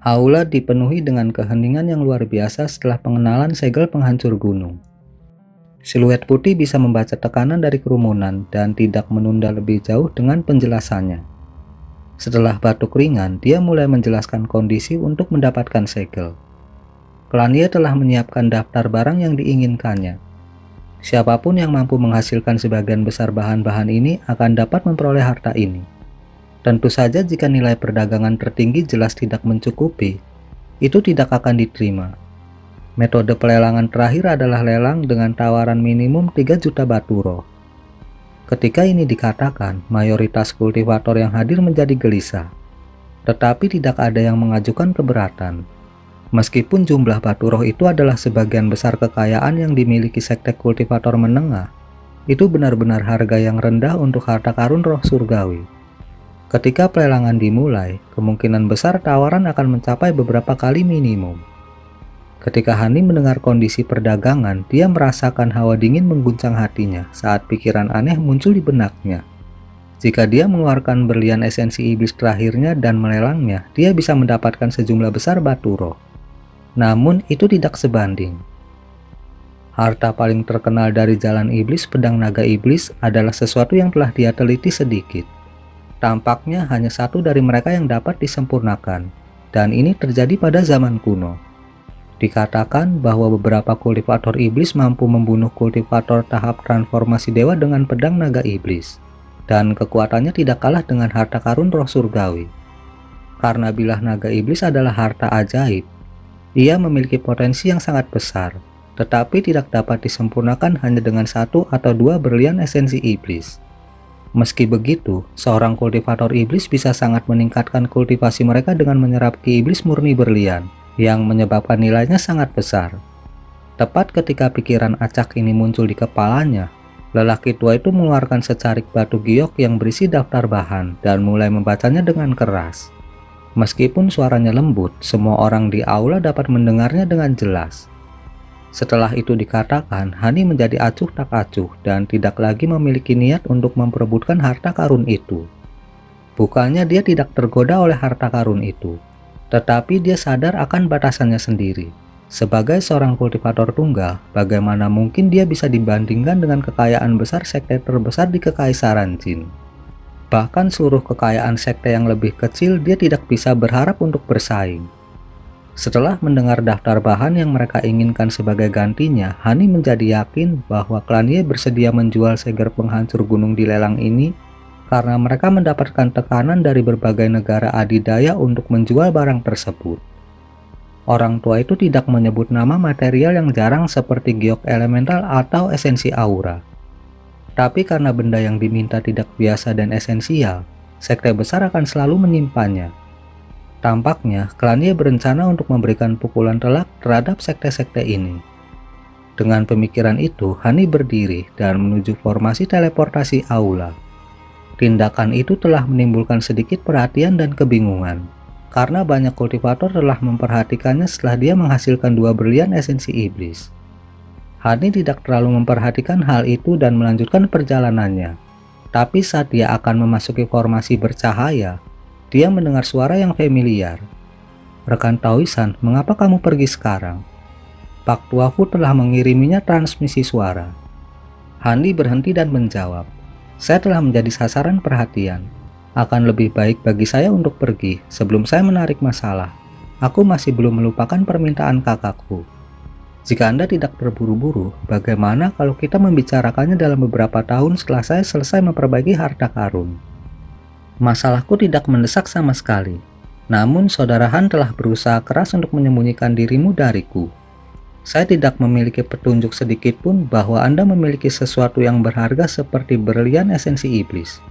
Aula dipenuhi dengan keheningan yang luar biasa setelah pengenalan segel penghancur gunung. Siluet putih bisa membaca tekanan dari kerumunan dan tidak menunda lebih jauh dengan penjelasannya. Setelah batuk ringan, dia mulai menjelaskan kondisi untuk mendapatkan segel. Klania telah menyiapkan daftar barang yang diinginkannya. Siapapun yang mampu menghasilkan sebagian besar bahan-bahan ini akan dapat memperoleh harta ini. Tentu saja jika nilai perdagangan tertinggi jelas tidak mencukupi, itu tidak akan diterima. Metode pelelangan terakhir adalah lelang dengan tawaran minimum 3 juta baturo. Ketika ini dikatakan, mayoritas kultivator yang hadir menjadi gelisah. Tetapi tidak ada yang mengajukan keberatan. Meskipun jumlah baturo itu adalah sebagian besar kekayaan yang dimiliki sekte kultivator menengah, itu benar-benar harga yang rendah untuk harta karun roh surgawi. Ketika pelelangan dimulai, kemungkinan besar tawaran akan mencapai beberapa kali minimum. Ketika Hani mendengar kondisi perdagangan, dia merasakan hawa dingin mengguncang hatinya saat pikiran aneh muncul di benaknya. Jika dia mengeluarkan berlian esensi iblis terakhirnya dan melelangnya, dia bisa mendapatkan sejumlah besar baturo. Namun itu tidak sebanding. Harta paling terkenal dari jalan iblis, pedang naga iblis, adalah sesuatu yang telah dia teliti sedikit. Tampaknya hanya satu dari mereka yang dapat disempurnakan, dan ini terjadi pada zaman kuno. Dikatakan bahwa beberapa kultivator iblis mampu membunuh kultivator tahap transformasi dewa dengan pedang naga iblis, dan kekuatannya tidak kalah dengan harta karun roh surgawi. Karena bilah naga iblis adalah harta ajaib, ia memiliki potensi yang sangat besar, tetapi tidak dapat disempurnakan hanya dengan 1 atau 2 berlian esensi iblis. Meski begitu, seorang kultivator iblis bisa sangat meningkatkan kultivasi mereka dengan menyerap ki iblis murni berlian, yang menyebabkan nilainya sangat besar. Tepat ketika pikiran acak ini muncul di kepalanya, lelaki tua itu mengeluarkan secarik batu giok yang berisi daftar bahan dan mulai membacanya dengan keras. Meskipun suaranya lembut, semua orang di aula dapat mendengarnya dengan jelas. Setelah itu dikatakan, Hani menjadi acuh tak acuh dan tidak lagi memiliki niat untuk memperebutkan harta karun itu. Bukannya dia tidak tergoda oleh harta karun itu, tetapi dia sadar akan batasannya sendiri. Sebagai seorang kultivator tunggal, bagaimana mungkin dia bisa dibandingkan dengan kekayaan besar sekte terbesar di Kekaisaran Jin? Bahkan seluruh kekayaan sekte yang lebih kecil dia tidak bisa berharap untuk bersaing. Setelah mendengar daftar bahan yang mereka inginkan sebagai gantinya, Hani menjadi yakin bahwa Klanie bersedia menjual segel penghancur gunung di lelang ini karena mereka mendapatkan tekanan dari berbagai negara adidaya untuk menjual barang tersebut. Orang tua itu tidak menyebut nama material yang jarang seperti giok elemental atau esensi aura. Tapi karena benda yang diminta tidak biasa dan esensial, sekte besar akan selalu menyimpannya. Tampaknya, Klanie berencana untuk memberikan pukulan telak terhadap sekte-sekte ini. Dengan pemikiran itu, Hani berdiri dan menuju formasi teleportasi aula. Tindakan itu telah menimbulkan sedikit perhatian dan kebingungan, karena banyak kultivator telah memperhatikannya setelah dia menghasilkan 2 berlian esensi iblis. Hani tidak terlalu memperhatikan hal itu dan melanjutkan perjalanannya. Tapi saat dia akan memasuki formasi bercahaya, dia mendengar suara yang familiar. "Rekan Taoisan, mengapa kamu pergi sekarang?" Pak Tuafu telah mengiriminya transmisi suara. Hani berhenti dan menjawab, "Saya telah menjadi sasaran perhatian. Akan lebih baik bagi saya untuk pergi sebelum saya menarik masalah. Aku masih belum melupakan permintaan kakakku. Jika Anda tidak terburu-buru, bagaimana kalau kita membicarakannya dalam beberapa tahun setelah saya selesai memperbaiki harta karun? Masalahku tidak mendesak sama sekali. Namun saudara Han telah berusaha keras untuk menyembunyikan dirimu dariku. Saya tidak memiliki petunjuk sedikit pun bahwa Anda memiliki sesuatu yang berharga seperti berlian esensi iblis.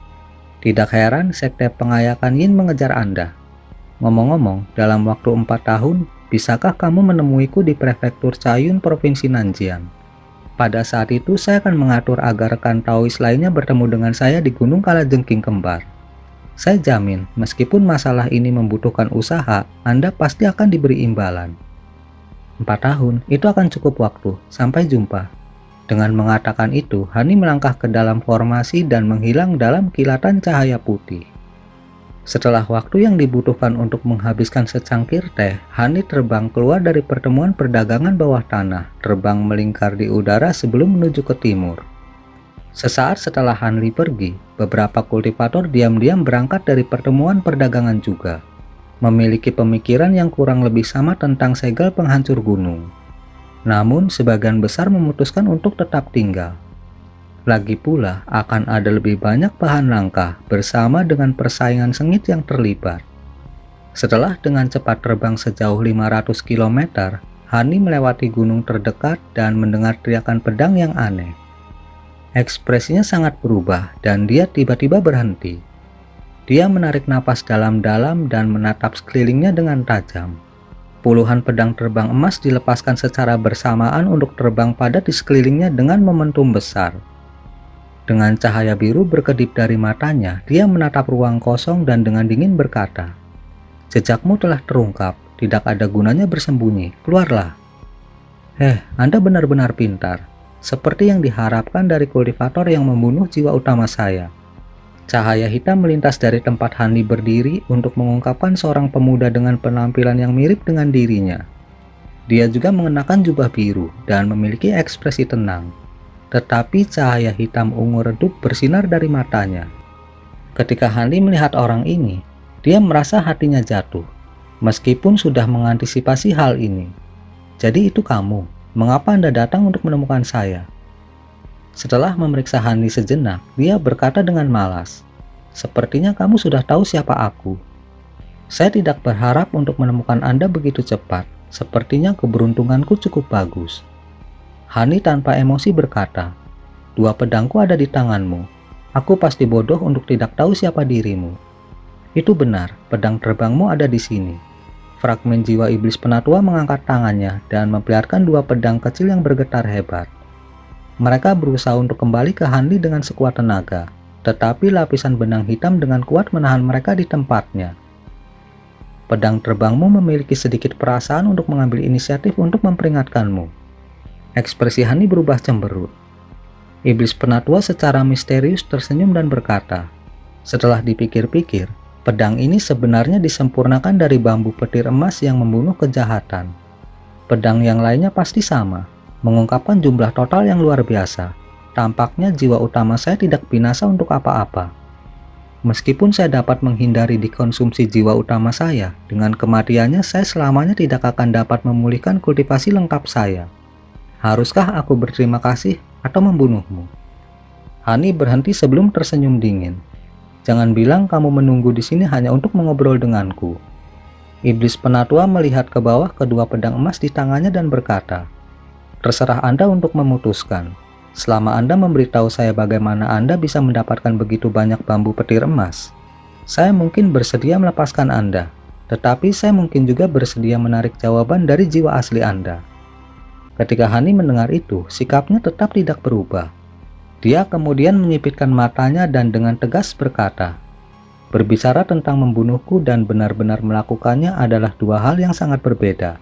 Tidak heran sekte pengayakan Yin mengejar Anda. Ngomong-ngomong, dalam waktu 4 tahun, bisakah kamu menemuiku di prefektur Cayun, Provinsi Nanjian? Pada saat itu, saya akan mengatur agar rekan Taois lainnya bertemu dengan saya di Gunung Kalajengking Kembar. Saya jamin, meskipun masalah ini membutuhkan usaha, Anda pasti akan diberi imbalan. 4 tahun, itu akan cukup waktu. Sampai jumpa." Dengan mengatakan itu, Hani melangkah ke dalam formasi dan menghilang dalam kilatan cahaya putih. Setelah waktu yang dibutuhkan untuk menghabiskan secangkir teh, Hani terbang keluar dari pertemuan perdagangan bawah tanah, terbang melingkar di udara sebelum menuju ke timur. Sesaat setelah Hanli pergi, beberapa kultivator diam-diam berangkat dari pertemuan perdagangan juga, memiliki pemikiran yang kurang lebih sama tentang segel penghancur gunung. Namun, sebagian besar memutuskan untuk tetap tinggal. Lagi pula, akan ada lebih banyak bahan langka bersama dengan persaingan sengit yang terlibat. Setelah dengan cepat terbang sejauh 500 km, Hani melewati gunung terdekat dan mendengar teriakan pedang yang aneh. Ekspresinya sangat berubah dan dia tiba-tiba berhenti. Dia menarik napas dalam-dalam dan menatap sekelilingnya dengan tajam. Puluhan pedang terbang emas dilepaskan secara bersamaan untuk terbang padat di sekelilingnya dengan momentum besar. Dengan cahaya biru berkedip dari matanya, dia menatap ruang kosong dan dengan dingin berkata, "Jejakmu telah terungkap, tidak ada gunanya bersembunyi, keluarlah." Anda benar-benar pintar, seperti yang diharapkan dari kultivator yang membunuh jiwa utama saya. Cahaya hitam melintas dari tempat Hani berdiri untuk mengungkapkan seorang pemuda dengan penampilan yang mirip dengan dirinya. Dia juga mengenakan jubah biru dan memiliki ekspresi tenang. Tetapi cahaya hitam ungu redup bersinar dari matanya. Ketika Hani melihat orang ini, dia merasa hatinya jatuh, meskipun sudah mengantisipasi hal ini. "Jadi itu kamu, mengapa Anda datang untuk menemukan saya?" Setelah memeriksa Hani sejenak, dia berkata dengan malas, "Sepertinya kamu sudah tahu siapa aku. Saya tidak berharap untuk menemukan Anda begitu cepat, sepertinya keberuntunganku cukup bagus." Hani tanpa emosi berkata, "Dua pedangku ada di tanganmu. Aku pasti bodoh untuk tidak tahu siapa dirimu." "Itu benar, pedang terbangmu ada di sini." Fragmen jiwa iblis penatua mengangkat tangannya dan memperlihatkan dua pedang kecil yang bergetar hebat. Mereka berusaha untuk kembali ke Hanli dengan sekuat tenaga, tetapi lapisan benang hitam dengan kuat menahan mereka di tempatnya. "Pedang terbangmu memiliki sedikit perasaan untuk mengambil inisiatif untuk memperingatkanmu." Ekspresi Hani berubah cemberut. Iblis penatua secara misterius tersenyum dan berkata, "Setelah dipikir-pikir, pedang ini sebenarnya disempurnakan dari bambu petir emas yang membunuh kejahatan. Pedang yang lainnya pasti sama, mengungkapkan jumlah total yang luar biasa. Tampaknya jiwa utama saya tidak binasa untuk apa-apa. Meskipun saya dapat menghindari dikonsumsi jiwa utama saya, dengan kematiannya saya selamanya tidak akan dapat memulihkan kultivasi lengkap saya. Haruskah aku berterima kasih atau membunuhmu?" Hani berhenti sebelum tersenyum dingin. "Jangan bilang kamu menunggu di sini hanya untuk mengobrol denganku." Iblis penatua melihat ke bawah kedua pedang emas di tangannya dan berkata, "Terserah Anda untuk memutuskan. Selama Anda memberitahu saya bagaimana Anda bisa mendapatkan begitu banyak bambu petir emas, saya mungkin bersedia melepaskan Anda, tetapi saya mungkin juga bersedia menarik jawaban dari jiwa asli Anda." Ketika Hani mendengar itu, sikapnya tetap tidak berubah. Dia kemudian menyipitkan matanya dan dengan tegas berkata, "Berbicara tentang membunuhku dan benar-benar melakukannya adalah dua hal yang sangat berbeda.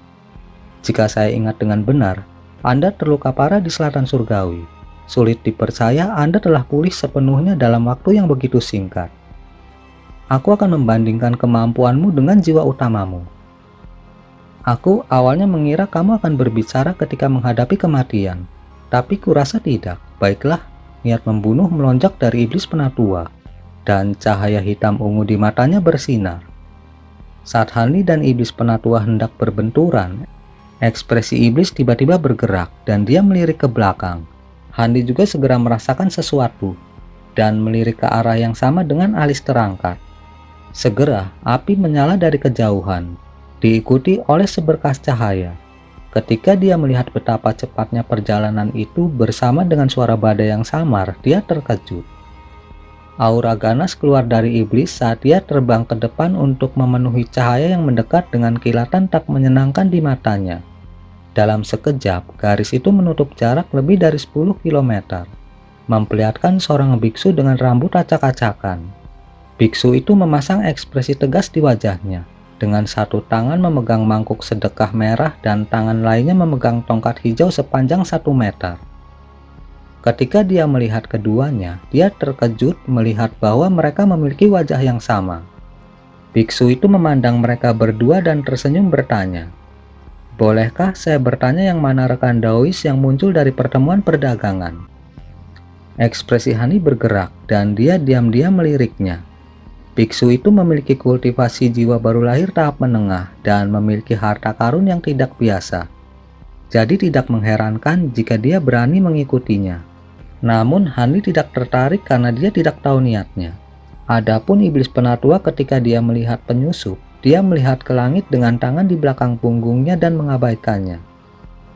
Jika saya ingat dengan benar, Anda terluka parah di selatan surgawi. Sulit dipercaya Anda telah pulih sepenuhnya dalam waktu yang begitu singkat. Aku akan membandingkan kemampuanmu dengan jiwa utamamu. Aku awalnya mengira kamu akan berbicara ketika menghadapi kematian, tapi kurasa tidak. Baiklah." Niat membunuh melonjak dari iblis penatua, dan cahaya hitam ungu di matanya bersinar. Saat Hani dan iblis penatua hendak berbenturan, ekspresi iblis tiba-tiba bergerak dan dia melirik ke belakang. Hani juga segera merasakan sesuatu dan melirik ke arah yang sama dengan alis terangkat. Segera api menyala dari kejauhan, diikuti oleh seberkas cahaya. Ketika dia melihat betapa cepatnya perjalanan itu bersama dengan suara badai yang samar, dia terkejut. Aura ganas keluar dari iblis saat dia terbang ke depan untuk memenuhi cahaya yang mendekat dengan kilatan tak menyenangkan di matanya. Dalam sekejap, garis itu menutup jarak lebih dari 10 km, memperlihatkan seorang biksu dengan rambut acak-acakan. Biksu itu memasang ekspresi tegas di wajahnya. Dengan satu tangan memegang mangkuk sedekah merah dan tangan lainnya memegang tongkat hijau sepanjang 1 meter. Ketika dia melihat keduanya, dia terkejut melihat bahwa mereka memiliki wajah yang sama. Biksu itu memandang mereka berdua dan tersenyum bertanya, "Bolehkah saya bertanya yang mana rekan Daois yang muncul dari pertemuan perdagangan?" Ekspresi Hani bergerak dan dia diam-diam meliriknya. Biksu itu memiliki kultivasi jiwa baru lahir tahap menengah dan memiliki harta karun yang tidak biasa. Jadi tidak mengherankan jika dia berani mengikutinya. Namun Hani tidak tertarik karena dia tidak tahu niatnya. Adapun iblis penatua ketika dia melihat penyusup, dia melihat ke langit dengan tangan di belakang punggungnya dan mengabaikannya.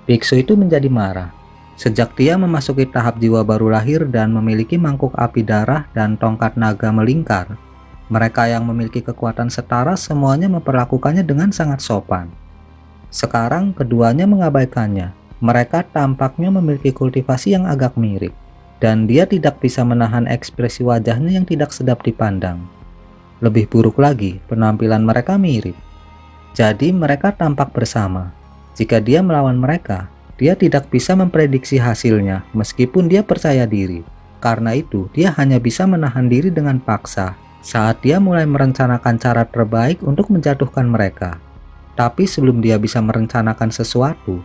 Biksu itu menjadi marah. Sejak dia memasuki tahap jiwa baru lahir dan memiliki mangkuk api darah dan tongkat naga melingkar, mereka yang memiliki kekuatan setara semuanya memperlakukannya dengan sangat sopan. Sekarang keduanya mengabaikannya. Mereka tampaknya memiliki kultivasi yang agak mirip, dan dia tidak bisa menahan ekspresi wajahnya yang tidak sedap dipandang. Lebih buruk lagi, penampilan mereka mirip. Jadi mereka tampak bersama. Jika dia melawan mereka, dia tidak bisa memprediksi hasilnya meskipun dia percaya diri. Karena itu, dia hanya bisa menahan diri dengan paksa saat dia mulai merencanakan cara terbaik untuk menjatuhkan mereka. Tapi sebelum dia bisa merencanakan sesuatu,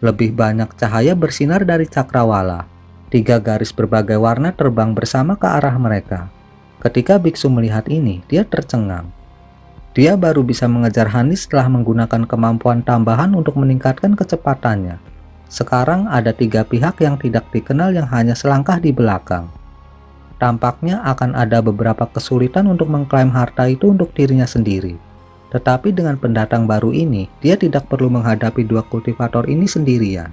lebih banyak cahaya bersinar dari cakrawala. 3 garis berbagai warna terbang bersama ke arah mereka. Ketika biksu melihat ini, dia tercengang. Dia baru bisa mengejar Hani setelah menggunakan kemampuan tambahan untuk meningkatkan kecepatannya. Sekarang ada 3 pihak yang tidak dikenal yang hanya selangkah di belakang. Tampaknya akan ada beberapa kesulitan untuk mengklaim harta itu untuk dirinya sendiri. Tetapi dengan pendatang baru ini, dia tidak perlu menghadapi 2 kultivator ini sendirian.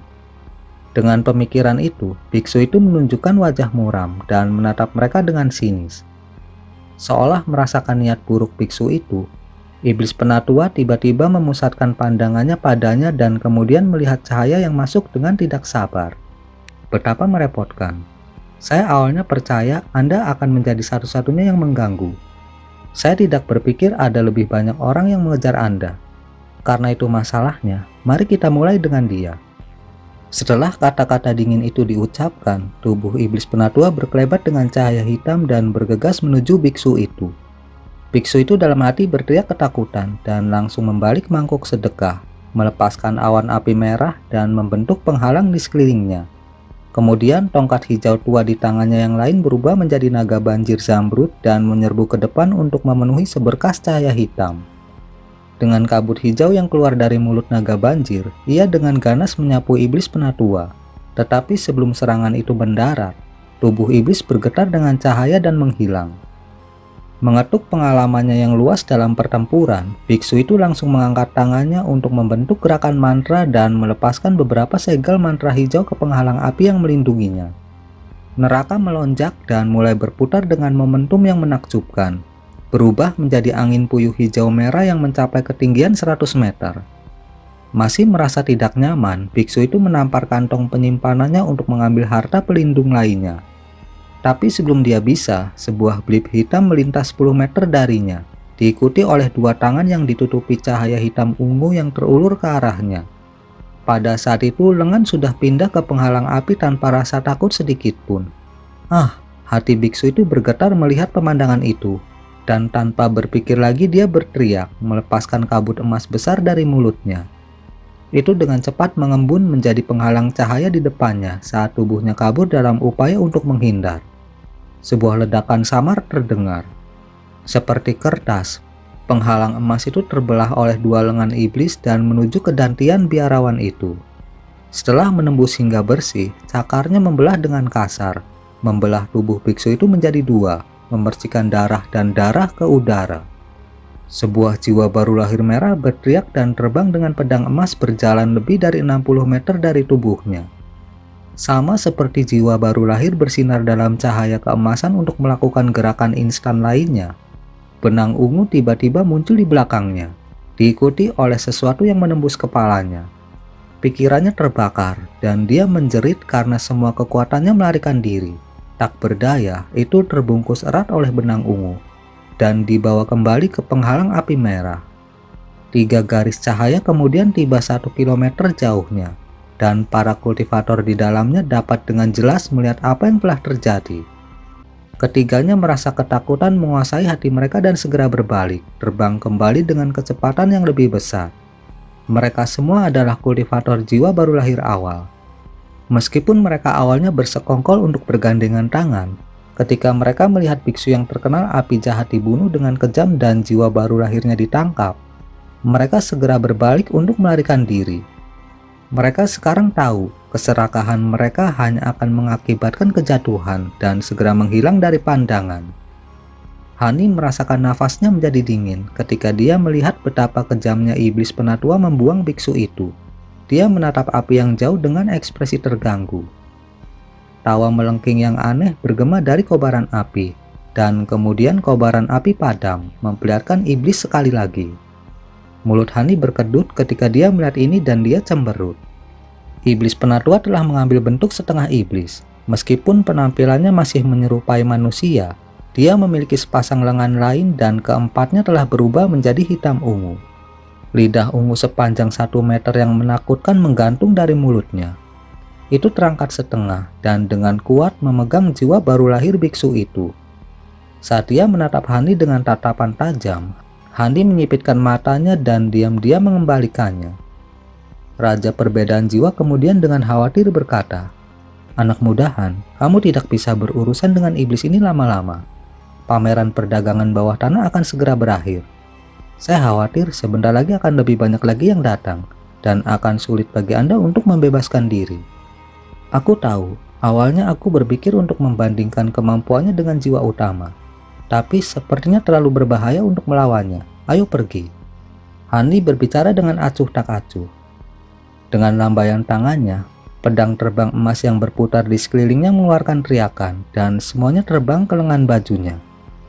Dengan pemikiran itu, biksu itu menunjukkan wajah muram dan menatap mereka dengan sinis. Seolah merasakan niat buruk biksu itu, iblis penatua tiba-tiba memusatkan pandangannya padanya dan kemudian melihat cahaya yang masuk dengan tidak sabar. Betapa merepotkan. Saya awalnya percaya Anda akan menjadi satu-satunya yang mengganggu. Saya tidak berpikir ada lebih banyak orang yang mengejar Anda. Karena itu masalahnya, mari kita mulai dengan dia. Setelah kata-kata dingin itu diucapkan, tubuh iblis penatua berkelebat dengan cahaya hitam dan bergegas menuju biksu itu. Biksu itu dalam hati berteriak ketakutan dan langsung membalik mangkuk sedekah, melepaskan awan api merah dan membentuk penghalang di sekelilingnya. Kemudian tongkat hijau tua di tangannya yang lain berubah menjadi naga banjir zamrud dan menyerbu ke depan untuk memenuhi seberkas cahaya hitam. Dengan kabut hijau yang keluar dari mulut naga banjir, ia dengan ganas menyapu iblis penatua. Tetapi sebelum serangan itu mendarat, tubuh iblis bergetar dengan cahaya dan menghilang. Mengetuk pengalamannya yang luas dalam pertempuran, biksu itu langsung mengangkat tangannya untuk membentuk gerakan mantra dan melepaskan beberapa segel mantra hijau ke penghalang api yang melindunginya. Neraka melonjak dan mulai berputar dengan momentum yang menakjubkan, berubah menjadi angin puyuh hijau merah yang mencapai ketinggian 100 meter. Masih merasa tidak nyaman, biksu itu menampar kantong penyimpanannya untuk mengambil harta pelindung lainnya. Tapi sebelum dia bisa, sebuah blip hitam melintas 10 meter darinya, diikuti oleh 2 tangan yang ditutupi cahaya hitam ungu yang terulur ke arahnya. Pada saat itu, lengan sudah pindah ke penghalang api tanpa rasa takut sedikit pun. Hati biksu itu bergetar melihat pemandangan itu, dan tanpa berpikir lagi dia berteriak, melepaskan kabut emas besar dari mulutnya. Itu dengan cepat mengembun menjadi penghalang cahaya di depannya saat tubuhnya kabur dalam upaya untuk menghindar. Sebuah ledakan samar terdengar. Seperti kertas, penghalang emas itu terbelah oleh 2 lengan iblis dan menuju ke dantian biarawan itu. Setelah menembus hingga bersih, cakarnya membelah dengan kasar, membelah tubuh biksu itu menjadi 2, memercikan darah dan darah ke udara. Sebuah jiwa baru lahir merah berteriak dan terbang dengan pedang emas berjalan lebih dari 60 meter dari tubuhnya. Sama seperti jiwa baru lahir bersinar dalam cahaya keemasan untuk melakukan gerakan instan lainnya, benang ungu tiba-tiba muncul di belakangnya, diikuti oleh sesuatu yang menembus kepalanya. Pikirannya terbakar dan dia menjerit karena semua kekuatannya melarikan diri. Tak berdaya, itu terbungkus erat oleh benang ungu dan dibawa kembali ke penghalang api merah. 3 garis cahaya kemudian tiba 1 kilometer jauhnya, dan para kultivator di dalamnya dapat dengan jelas melihat apa yang telah terjadi. Ketiganya merasa ketakutan menguasai hati mereka dan segera berbalik, terbang kembali dengan kecepatan yang lebih besar. Mereka semua adalah kultivator jiwa baru lahir awal. Meskipun mereka awalnya bersekongkol untuk bergandengan tangan, ketika mereka melihat biksu yang terkenal api jahat dibunuh dengan kejam dan jiwa baru lahirnya ditangkap, mereka segera berbalik untuk melarikan diri. Mereka sekarang tahu keserakahan mereka hanya akan mengakibatkan kejatuhan dan segera menghilang dari pandangan. Hani merasakan nafasnya menjadi dingin ketika dia melihat betapa kejamnya iblis penatua membuang biksu itu. Dia menatap api yang jauh dengan ekspresi terganggu. Tawa melengking yang aneh bergema dari kobaran api, dan kemudian kobaran api padam, memperlihatkan iblis sekali lagi. Mulut Hani berkedut ketika dia melihat ini dan dia cemberut. Iblis penatua telah mengambil bentuk setengah iblis. Meskipun penampilannya masih menyerupai manusia, dia memiliki sepasang lengan lain dan keempatnya telah berubah menjadi hitam ungu. Lidah ungu sepanjang 1 meter yang menakutkan menggantung dari mulutnya. Itu terangkat setengah dan dengan kuat memegang jiwa baru lahir biksu itu. Saat dia menatap Hani dengan tatapan tajam, Hani menyipitkan matanya dan diam-diam mengembalikannya. Raja perbedaan jiwa kemudian dengan khawatir berkata, "Anak mudahan, kamu tidak bisa berurusan dengan iblis ini lama-lama. Pameran perdagangan bawah tanah akan segera berakhir. Saya khawatir sebentar lagi akan lebih banyak lagi yang datang, dan akan sulit bagi Anda untuk membebaskan diri." Aku tahu, awalnya aku berpikir untuk membandingkan kemampuannya dengan jiwa utama. Tapi sepertinya terlalu berbahaya untuk melawannya. Ayo pergi. Hani berbicara dengan acuh tak acuh. Dengan lambaian tangannya, pedang terbang emas yang berputar di sekelilingnya mengeluarkan teriakan dan semuanya terbang ke lengan bajunya.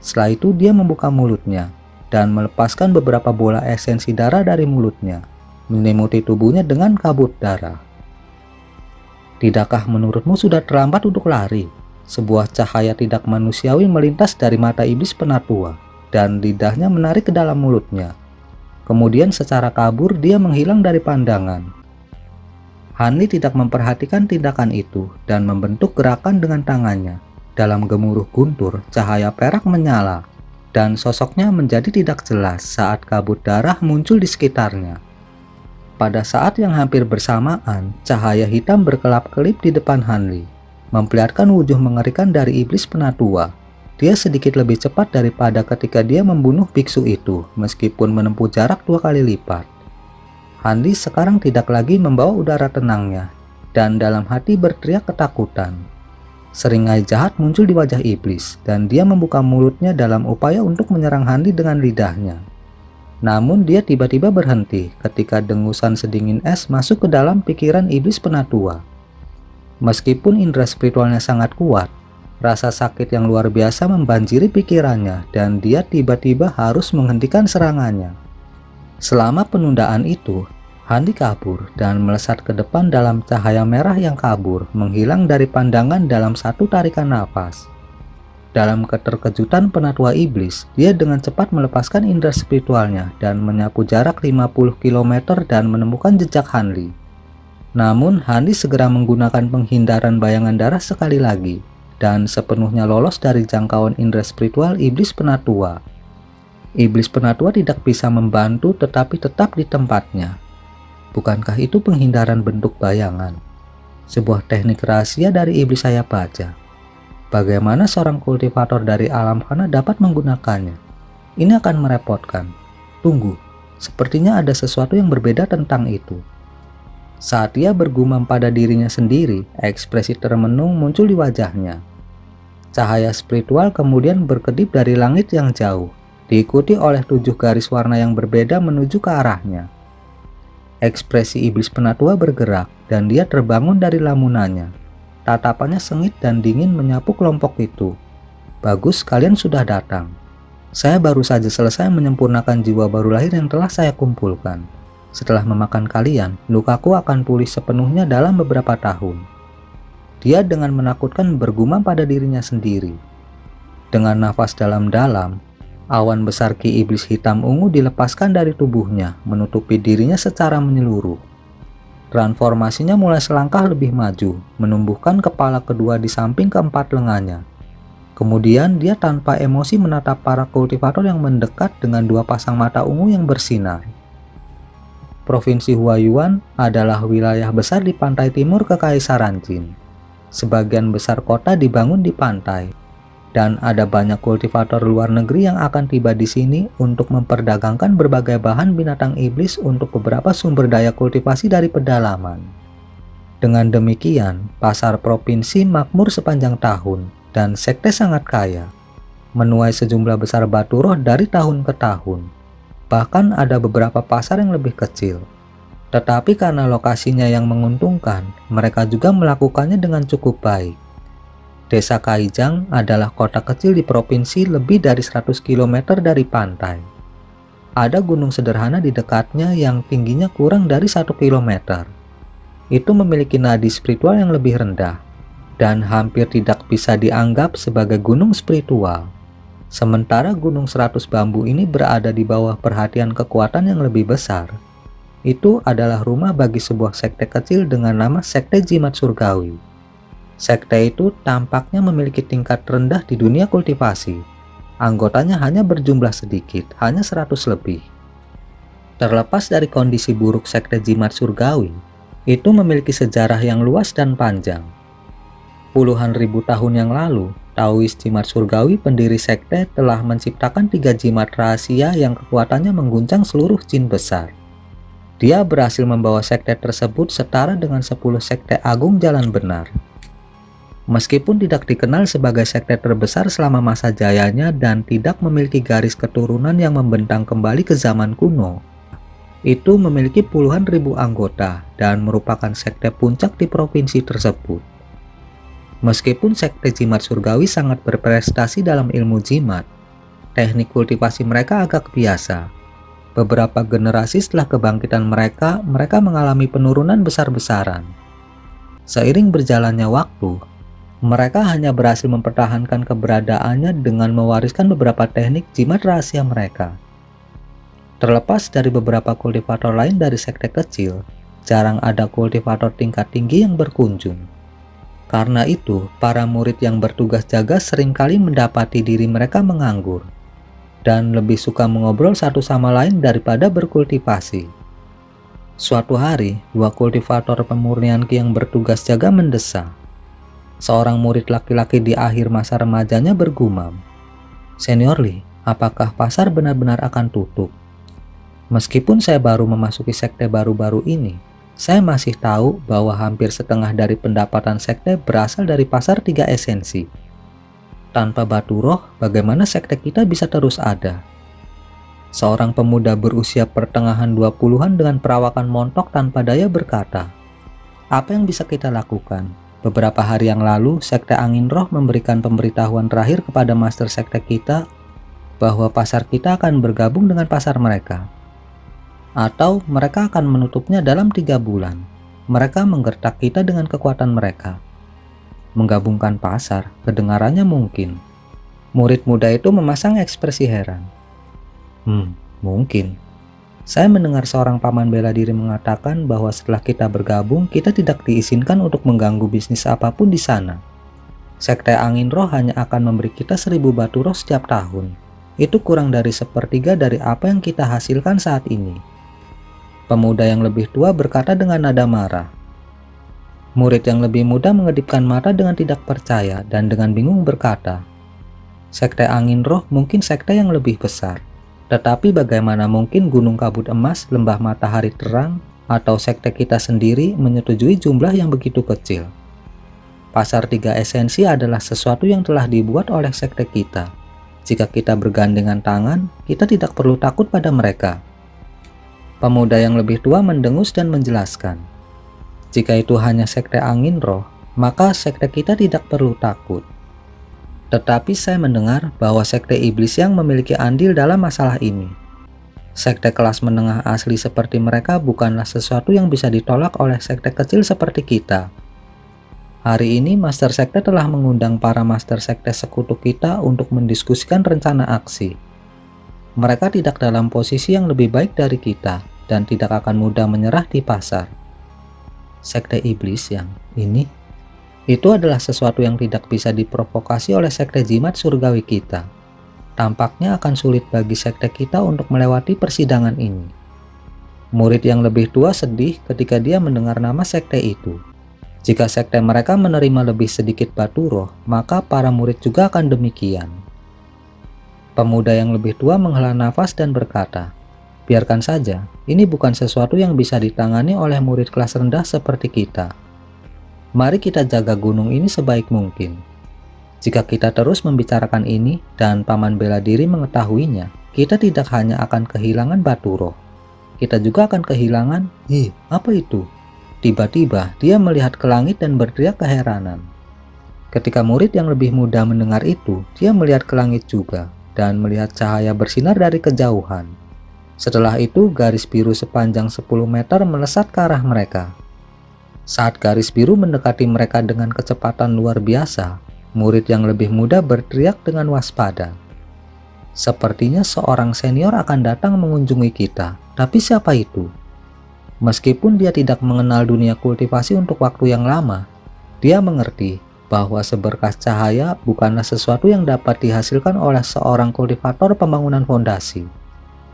Setelah itu dia membuka mulutnya dan melepaskan beberapa bola esensi darah dari mulutnya, menyelimuti tubuhnya dengan kabut darah. Tidakkah menurutmu sudah terlambat untuk lari? Sebuah cahaya tidak manusiawi melintas dari mata iblis penatua, dan lidahnya menarik ke dalam mulutnya. Kemudian secara kabur dia menghilang dari pandangan. Hani tidak memperhatikan tindakan itu, dan membentuk gerakan dengan tangannya. Dalam gemuruh guntur, cahaya perak menyala, dan sosoknya menjadi tidak jelas saat kabut darah muncul di sekitarnya. Pada saat yang hampir bersamaan, cahaya hitam berkelap-kelip di depan Hanli, memperlihatkan wujud mengerikan dari iblis penatua. Dia sedikit lebih cepat daripada ketika dia membunuh biksu itu, meskipun menempuh jarak 2 kali lipat. Hanli sekarang tidak lagi membawa udara tenangnya, dan dalam hati berteriak ketakutan. Seringai jahat muncul di wajah iblis, dan dia membuka mulutnya dalam upaya untuk menyerang Hanli dengan lidahnya. Namun dia tiba-tiba berhenti ketika dengusan sedingin es masuk ke dalam pikiran iblis penatua. Meskipun indera spiritualnya sangat kuat, rasa sakit yang luar biasa membanjiri pikirannya dan dia tiba-tiba harus menghentikan serangannya. Selama penundaan itu, Hanli kabur dan melesat ke depan dalam cahaya merah yang kabur, menghilang dari pandangan dalam satu tarikan nafas. Dalam keterkejutan penatua iblis, dia dengan cepat melepaskan indera spiritualnya dan menyapu jarak 50 km dan menemukan jejak Hanli. Namun, Hanli segera menggunakan penghindaran bayangan darah sekali lagi, dan sepenuhnya lolos dari jangkauan indera spiritual iblis penatua. Iblis penatua tidak bisa membantu tetapi tetap di tempatnya. Bukankah itu penghindaran bentuk bayangan? Sebuah teknik rahasia dari iblis sayap baja. Bagaimana seorang kultivator dari alam fana dapat menggunakannya? Ini akan merepotkan. Tunggu, sepertinya ada sesuatu yang berbeda tentang itu. Saat dia bergumam pada dirinya sendiri, ekspresi termenung muncul di wajahnya. Cahaya spiritual kemudian berkedip dari langit yang jauh, diikuti oleh 7 garis warna yang berbeda menuju ke arahnya. Ekspresi iblis penatua bergerak dan dia terbangun dari lamunannya. Tatapannya sengit dan dingin menyapu kelompok itu. Bagus, kalian sudah datang. Saya baru saja selesai menyempurnakan jiwa baru lahir yang telah saya kumpulkan. Setelah memakan kalian, lukaku akan pulih sepenuhnya dalam beberapa tahun. Dia dengan menakutkan bergumam pada dirinya sendiri. Dengan nafas dalam-dalam, awan besar ki iblis hitam ungu dilepaskan dari tubuhnya, menutupi dirinya secara menyeluruh. Transformasinya mulai selangkah lebih maju, menumbuhkan kepala kedua di samping keempat lengannya. Kemudian dia tanpa emosi menatap para kultivator yang mendekat dengan dua pasang mata ungu yang bersinar. Provinsi Huaiyuan adalah wilayah besar di pantai timur Kekaisaran Jin. Sebagian besar kota dibangun di pantai, dan ada banyak kultivator luar negeri yang akan tiba di sini untuk memperdagangkan berbagai bahan binatang iblis untuk beberapa sumber daya kultivasi dari pedalaman. Dengan demikian, pasar provinsi makmur sepanjang tahun, dan sekte sangat kaya, menuai sejumlah besar batu roh dari tahun ke tahun. Bahkan ada beberapa pasar yang lebih kecil. Tetapi karena lokasinya yang menguntungkan, mereka juga melakukannya dengan cukup baik. Desa Kaijang adalah kota kecil di provinsi lebih dari 100 km dari pantai. Ada gunung sederhana di dekatnya yang tingginya kurang dari 1 km. Itu memiliki nadi spiritual yang lebih rendah, dan hampir tidak bisa dianggap sebagai gunung spiritual. Sementara gunung 100 bambu ini berada di bawah perhatian kekuatan yang lebih besar. Itu adalah rumah bagi sebuah sekte kecil dengan nama Sekte Jimat Surgawi. Sekte itu tampaknya memiliki tingkat rendah di dunia kultivasi. Anggotanya hanya berjumlah sedikit, hanya 100 lebih. Terlepas dari kondisi buruk Sekte Jimat Surgawi, itu memiliki sejarah yang luas dan panjang. Puluhan ribu tahun yang lalu, Taois Jimat Surgawi, pendiri sekte, telah menciptakan 3 jimat rahasia yang kekuatannya mengguncang seluruh jin besar. Dia berhasil membawa sekte tersebut setara dengan 10 sekte agung jalan benar. Meskipun tidak dikenal sebagai sekte terbesar selama masa jayanya dan tidak memiliki garis keturunan yang membentang kembali ke zaman kuno, itu memiliki puluhan ribu anggota dan merupakan sekte puncak di provinsi tersebut. Meskipun sekte Jimat Surgawi sangat berprestasi dalam ilmu jimat, teknik kultivasi mereka agak biasa. Beberapa generasi setelah kebangkitan mereka mengalami penurunan besar-besaran. Seiring berjalannya waktu, mereka hanya berhasil mempertahankan keberadaannya dengan mewariskan beberapa teknik jimat rahasia mereka. Terlepas dari beberapa kultivator lain dari sekte kecil, jarang ada kultivator tingkat tinggi yang berkunjung. Karena itu, para murid yang bertugas jaga seringkali mendapati diri mereka menganggur, dan lebih suka mengobrol satu sama lain daripada berkultivasi. Suatu hari, 2 kultivator pemurnian Qi yang bertugas jaga mendesak. Seorang murid laki-laki di akhir masa remajanya bergumam, "Senior Li, apakah pasar benar-benar akan tutup? Meskipun saya baru memasuki sekte baru-baru ini, saya masih tahu bahwa hampir setengah dari pendapatan sekte berasal dari pasar 3 esensi. Tanpa batu roh, bagaimana sekte kita bisa terus ada?" Seorang pemuda berusia pertengahan 20-an dengan perawakan montok tanpa daya berkata, "Apa yang bisa kita lakukan? Beberapa hari yang lalu, Sekte Angin Roh memberikan pemberitahuan terakhir kepada master sekte kita bahwa pasar kita akan bergabung dengan pasar mereka. Atau mereka akan menutupnya dalam 3 bulan. Mereka menggertak kita dengan kekuatan mereka." Menggabungkan pasar, kedengarannya mungkin. Murid muda itu memasang ekspresi heran. Mungkin. Saya mendengar seorang paman bela diri mengatakan bahwa setelah kita bergabung, kita tidak diizinkan untuk mengganggu bisnis apapun di sana. Sekte Angin Roh hanya akan memberi kita 1000 batu roh setiap tahun. Itu kurang dari 1/3 dari apa yang kita hasilkan saat ini. Pemuda yang lebih tua berkata dengan nada marah. Murid yang lebih muda mengedipkan mata dengan tidak percaya dan dengan bingung berkata, "Sekte Angin Roh mungkin sekte yang lebih besar. Tetapi bagaimana mungkin Gunung Kabut Emas, Lembah Matahari Terang, atau sekte kita sendiri menyetujui jumlah yang begitu kecil? Pasar 3 esensi adalah sesuatu yang telah dibuat oleh sekte kita. Jika kita bergandengan tangan, kita tidak perlu takut pada mereka." Pemuda yang lebih tua mendengus dan menjelaskan, "Jika itu hanya sekte Angin Roh, maka sekte kita tidak perlu takut. Tetapi saya mendengar bahwa sekte iblis yang memiliki andil dalam masalah ini. Sekte kelas menengah asli seperti mereka bukanlah sesuatu yang bisa ditolak oleh sekte kecil seperti kita. Hari ini Master Sekte telah mengundang para Master Sekte sekutu kita untuk mendiskusikan rencana aksi. Mereka tidak dalam posisi yang lebih baik dari kita dan tidak akan mudah menyerah di pasar." Sekte iblis yang ini Itu adalah sesuatu yang tidak bisa diprovokasi oleh sekte jimat surgawi kita. Tampaknya akan sulit bagi sekte kita untuk melewati persidangan ini. Murid yang lebih tua sedih ketika dia mendengar nama sekte itu. Jika sekte mereka menerima lebih sedikit batu roh, maka para murid juga akan demikian. Pemuda yang lebih tua menghela nafas dan berkata, "Biarkan saja, ini bukan sesuatu yang bisa ditangani oleh murid kelas rendah seperti kita. Mari kita jaga gunung ini sebaik mungkin. Jika kita terus membicarakan ini dan Paman Bela Diri mengetahuinya, kita tidak hanya akan kehilangan batu roh. Kita juga akan kehilangan..." Apa itu?" Tiba-tiba dia melihat ke langit dan berteriak keheranan. Ketika murid yang lebih muda mendengar itu, dia melihat ke langit juga dan melihat cahaya bersinar dari kejauhan. Setelah itu, garis biru sepanjang 10 meter melesat ke arah mereka. Saat garis biru mendekati mereka dengan kecepatan luar biasa, murid yang lebih muda berteriak dengan waspada. "Sepertinya seorang senior akan datang mengunjungi kita, tapi siapa itu?" Meskipun dia tidak mengenal dunia kultivasi untuk waktu yang lama, dia mengerti bahwa seberkas cahaya bukanlah sesuatu yang dapat dihasilkan oleh seorang kultivator pembangunan fondasi,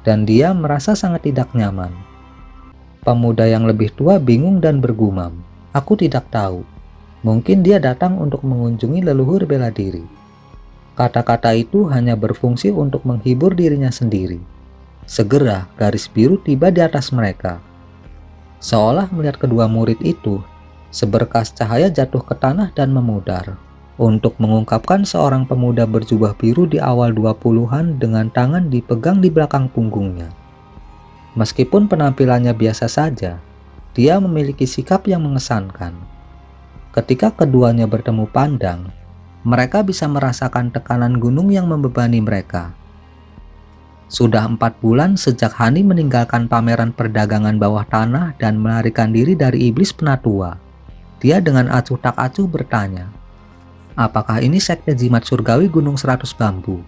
dan dia merasa sangat tidak nyaman. Pemuda yang lebih tua bingung dan bergumam, "Aku tidak tahu. Mungkin dia datang untuk mengunjungi leluhur bela diri." Kata-kata itu hanya berfungsi untuk menghibur dirinya sendiri. Segera garis biru tiba di atas mereka. Seolah melihat kedua murid itu, seberkas cahaya jatuh ke tanah dan memudar. Untuk mengungkapkan seorang pemuda berjubah biru di awal 20-an dengan tangan dipegang di belakang punggungnya. Meskipun penampilannya biasa saja, dia memiliki sikap yang mengesankan. Ketika keduanya bertemu pandang, mereka bisa merasakan tekanan gunung yang membebani mereka. Sudah 4 bulan sejak Hani meninggalkan pameran perdagangan bawah tanah dan melarikan diri dari iblis penatua. Dia dengan acuh tak acuh bertanya, "Apakah ini sekte jimat surgawi Gunung 100 Bambu?"